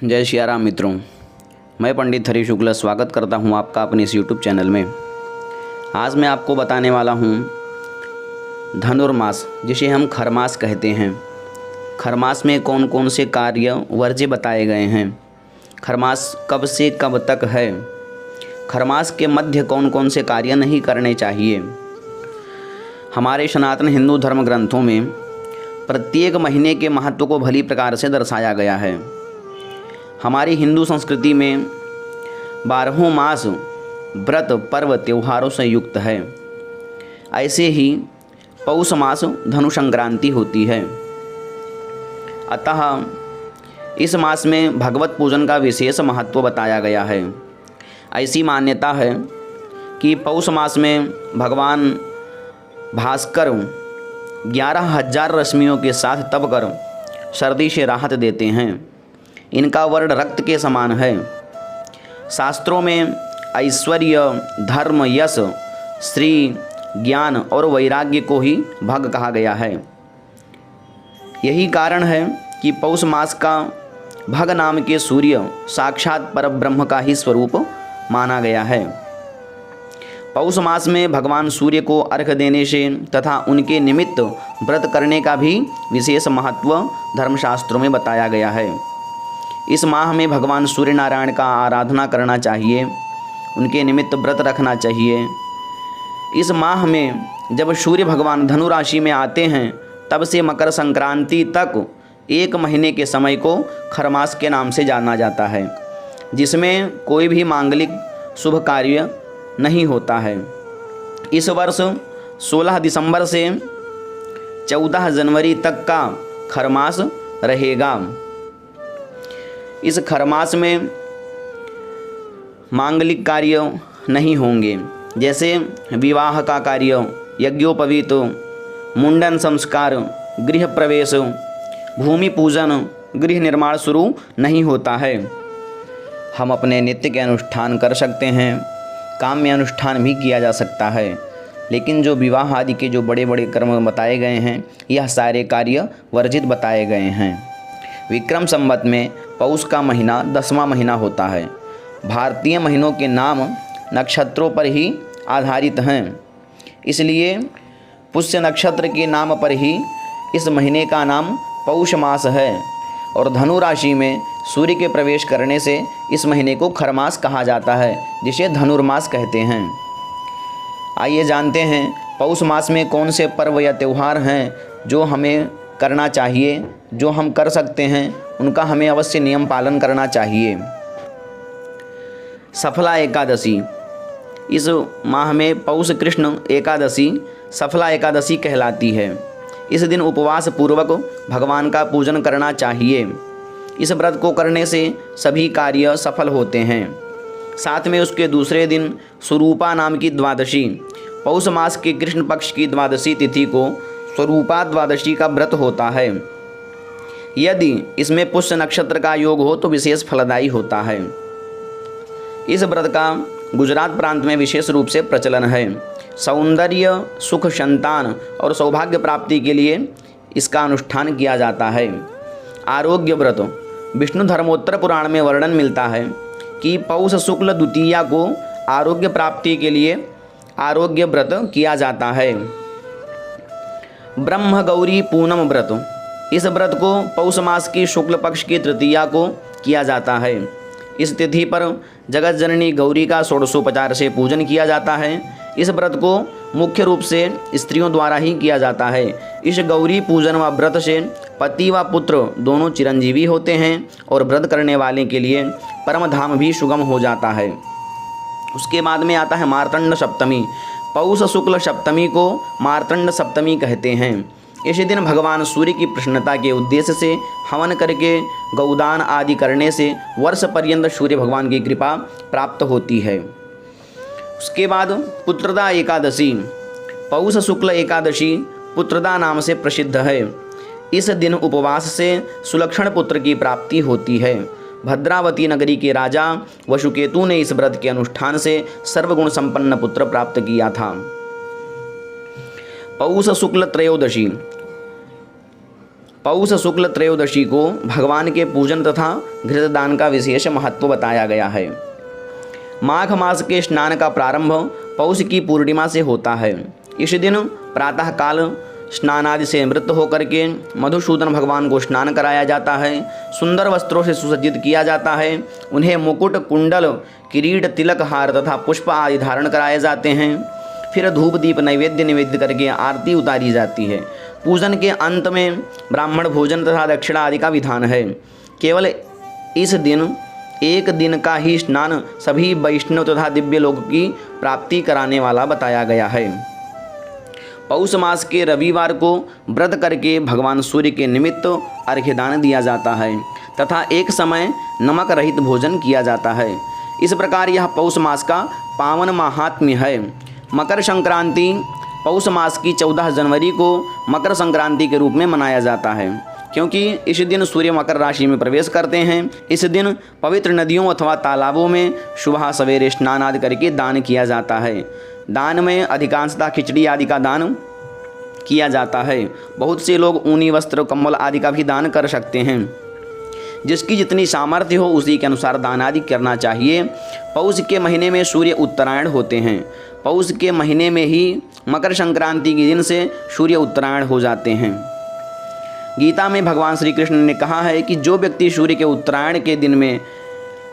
जय श्री राम मित्रों, मैं पंडित हरि शुक्ल स्वागत करता हूं आपका अपने इस यूट्यूब चैनल में। आज मैं आपको बताने वाला हूं धनुर्मास, जिसे हम खरमास कहते हैं। खरमास में कौन कौन से कार्य वर्ज्य बताए गए हैं, खरमास कब से कब तक है, खरमास के मध्य कौन कौन से कार्य नहीं करने चाहिए। हमारे सनातन हिंदू धर्म ग्रंथों में प्रत्येक महीने के महत्व को भली प्रकार से दर्शाया गया है। हमारी हिंदू संस्कृति में 12 मास व्रत पर्व त्योहारों से युक्त है। ऐसे ही पौष मास धनु संक्रांति होती है। अतः इस मास में भगवत पूजन का विशेष महत्व बताया गया है। ऐसी मान्यता है कि पौष मास में भगवान भास्कर 11,000 रश्मियों के साथ तप कर सर्दी से राहत देते हैं। इनका वर्ण रक्त के समान है। शास्त्रों में ऐश्वर्य, धर्म, यश, श्री, ज्ञान और वैराग्य को ही भग कहा गया है। यही कारण है कि पौष मास का भग नाम के सूर्य साक्षात परब्रह्म का ही स्वरूप माना गया है। पौष मास में भगवान सूर्य को अर्घ्य देने से तथा उनके निमित्त व्रत करने का भी विशेष महत्व धर्मशास्त्रों में बताया गया है। इस माह में भगवान सूर्य नारायण का आराधना करना चाहिए, उनके निमित्त व्रत रखना चाहिए। इस माह में जब सूर्य भगवान धनु राशि में आते हैं तब से मकर संक्रांति तक 1 महीने के समय को खरमास के नाम से जाना जाता है, जिसमें कोई भी मांगलिक शुभ कार्य नहीं होता है। इस वर्ष 16 दिसंबर से 14 जनवरी तक का खरमास रहेगा। इस खरमास में मांगलिक कार्य नहीं होंगे, जैसे विवाह का कार्य, यज्ञोपवीत, मुंडन संस्कार, गृह प्रवेश, भूमि पूजन, गृह निर्माण शुरू नहीं होता है। हम अपने नित्य के अनुष्ठान कर सकते हैं, काम में अनुष्ठान भी किया जा सकता है, लेकिन जो विवाह आदि के जो बड़े बड़े कर्म बताए गए हैं, यह सारे कार्य वर्जित बताए गए हैं। विक्रम संवत में पौष का महीना 10वां महीना होता है। भारतीय महीनों के नाम नक्षत्रों पर ही आधारित हैं, इसलिए पुष्य नक्षत्र के नाम पर ही इस महीने का नाम पौष मास है। और धनु राशि में सूर्य के प्रवेश करने से इस महीने को खरमास कहा जाता है, जिसे धनुर्मास कहते हैं। आइए जानते हैं पौष मास में कौन से पर्व या त्यौहार हैं जो हमें करना चाहिए, जो हम कर सकते हैं, उनका हमें अवश्य नियम पालन करना चाहिए। सफला एकादशी, इस माह में पौष कृष्ण एकादशी सफला एकादशी कहलाती है। इस दिन उपवास पूर्वक भगवान का पूजन करना चाहिए। इस व्रत को करने से सभी कार्य सफल होते हैं। साथ में उसके दूसरे दिन स्वरूपा नाम की द्वादशी, पौष मास के कृष्ण पक्ष की द्वादशी तिथि को स्वरूपा द्वादशी का व्रत होता है। यदि इसमें पुष्य नक्षत्र का योग हो तो विशेष फलदायी होता है। इस व्रत का गुजरात प्रांत में विशेष रूप से प्रचलन है। सौंदर्य, सुख, संतान और सौभाग्य प्राप्ति के लिए इसका अनुष्ठान किया जाता है। आरोग्य व्रत, विष्णु धर्मोत्तर पुराण में वर्णन मिलता है कि पौष शुक्ल द्वितीया को आरोग्य प्राप्ति के लिए आरोग्य व्रत किया जाता है। ब्रह्म गौरी पूनम व्रत, इस व्रत को पौष मास की शुक्ल पक्ष की तृतीया को किया जाता है। इस तिथि पर जगत जननी गौरी का षोडशोपचार से पूजन किया जाता है। इस व्रत को मुख्य रूप से स्त्रियों द्वारा ही किया जाता है। इस गौरी पूजन व व्रत से पति व पुत्र दोनों चिरंजीवी होते हैं और व्रत करने वाले के लिए परम धाम भी सुगम हो जाता है। उसके बाद में आता है मार्तंड सप्तमी। पौष शुक्ल सप्तमी को मार्तंड सप्तमी कहते हैं। इस दिन भगवान सूर्य की प्रसन्नता के उद्देश्य से हवन करके गौदान आदि करने से वर्ष पर्यंत सूर्य भगवान की कृपा प्राप्त होती है। उसके बाद पुत्रदा एकादशी, पौष शुक्ल एकादशी पुत्रदा नाम से प्रसिद्ध है। इस दिन उपवास से सुलक्षण पुत्र की प्राप्ति होती है। भद्रावती नगरी के राजा वसुकेतु ने इस व्रत के अनुष्ठान से सर्वगुण संपन्न पुत्र प्राप्त किया था। पौष शुक्ल त्रयोदशी, पौष शुक्ल त्रयोदशी को भगवान के पूजन तथा घृतदान का विशेष महत्व बताया गया है। माघ मास के स्नान का प्रारंभ पौष की पूर्णिमा से होता है। इस दिन प्रातःकाल स्नान आदि से निवृत्त होकर के मधुसूदन भगवान को स्नान कराया जाता है। सुंदर वस्त्रों से सुसज्जित किया जाता है। उन्हें मुकुट, कुंडल, किरीट, तिलक, हार तथा पुष्प आदि धारण कराए जाते हैं। फिर धूप दीप नैवेद्य निवेद्य करके आरती उतारी जाती है। पूजन के अंत में ब्राह्मण भोजन तथा दक्षिणा आदि का विधान है। केवल इस दिन एक दिन का ही स्नान सभी वैष्णव तथा दिव्य लोक की प्राप्ति कराने वाला बताया गया है। पौष मास के रविवार को व्रत करके भगवान सूर्य के निमित्त अर्घ्यदान दिया जाता है तथा एक समय नमक रहित भोजन किया जाता है। इस प्रकार यह पौष मास का पावन महात्म्य है। मकर संक्रांति पौष मास की 14 जनवरी को मकर संक्रांति के रूप में मनाया जाता है, क्योंकि इस दिन सूर्य मकर राशि में प्रवेश करते हैं। इस दिन पवित्र नदियों अथवा तालाबों में सुबह सवेरे स्नान आदि करके दान किया जाता है। दान में अधिकांशतः खिचड़ी आदि का दान किया जाता है। बहुत से लोग ऊनी वस्त्र, कंबल आदि का भी दान कर सकते हैं। जिसकी जितनी सामर्थ्य हो उसी के अनुसार दान आदि करना चाहिए। पौष के महीने में सूर्य उत्तरायण होते हैं। पौष के महीने में ही मकर संक्रांति के दिन से सूर्य उत्तरायण हो जाते हैं। गीता में भगवान श्री कृष्ण ने कहा है कि जो व्यक्ति सूर्य के उत्तरायण के दिन में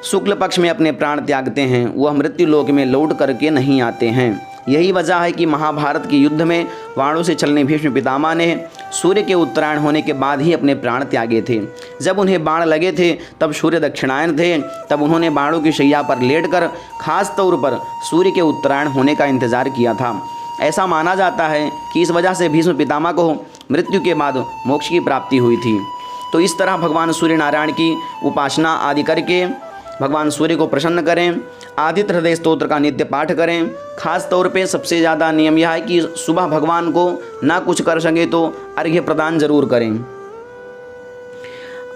शुक्ल पक्ष में अपने प्राण त्यागते हैं वह मृत्यु लोक में लौट करके नहीं आते हैं। यही वजह है कि महाभारत के युद्ध में बाणों से छलने भीष्म पितामह ने सूर्य के उत्तरायण होने के बाद ही अपने प्राण त्यागे थे। जब उन्हें बाण लगे थे तब सूर्य दक्षिणायन थे, तब उन्होंने बाणों की शैया पर लेटकर खास तौर पर सूर्य के उत्तरायण होने का इंतजार किया था। ऐसा माना जाता है कि इस वजह से भीष्म पितामह को मृत्यु के बाद मोक्ष की प्राप्ति हुई थी। तो इस तरह भगवान सूर्य नारायण की उपासना आदि करके भगवान सूर्य को प्रसन्न करें। आदित्य हृदय स्तोत्र का नित्य पाठ करें। खास तौर पे सबसे ज़्यादा नियम यह है कि सुबह भगवान को ना कुछ कर सके तो अर्घ्य प्रदान जरूर करें।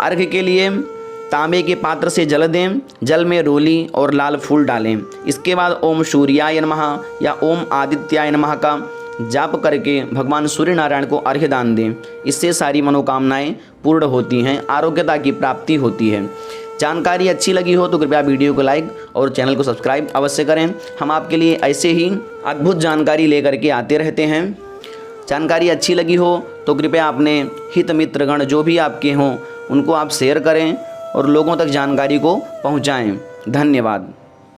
अर्घ्य के लिए तांबे के पात्र से जल दें। जल में रोली और लाल फूल डालें। इसके बाद ओम सूर्याय नमः या ओम आदित्याय नमः का जाप करके भगवान सूर्य नारायण को अर्घ्य दान दें। इससे सारी मनोकामनाएं पूर्ण होती हैं, आरोग्यता की प्राप्ति होती है। जानकारी अच्छी लगी हो तो कृपया वीडियो को लाइक और चैनल को सब्सक्राइब अवश्य करें। हम आपके लिए ऐसे ही अद्भुत जानकारी लेकर के आते रहते हैं। जानकारी अच्छी लगी हो तो कृपया अपने हित मित्रगण जो भी आपके हों उनको आप शेयर करें और लोगों तक जानकारी को पहुंचाएं। धन्यवाद।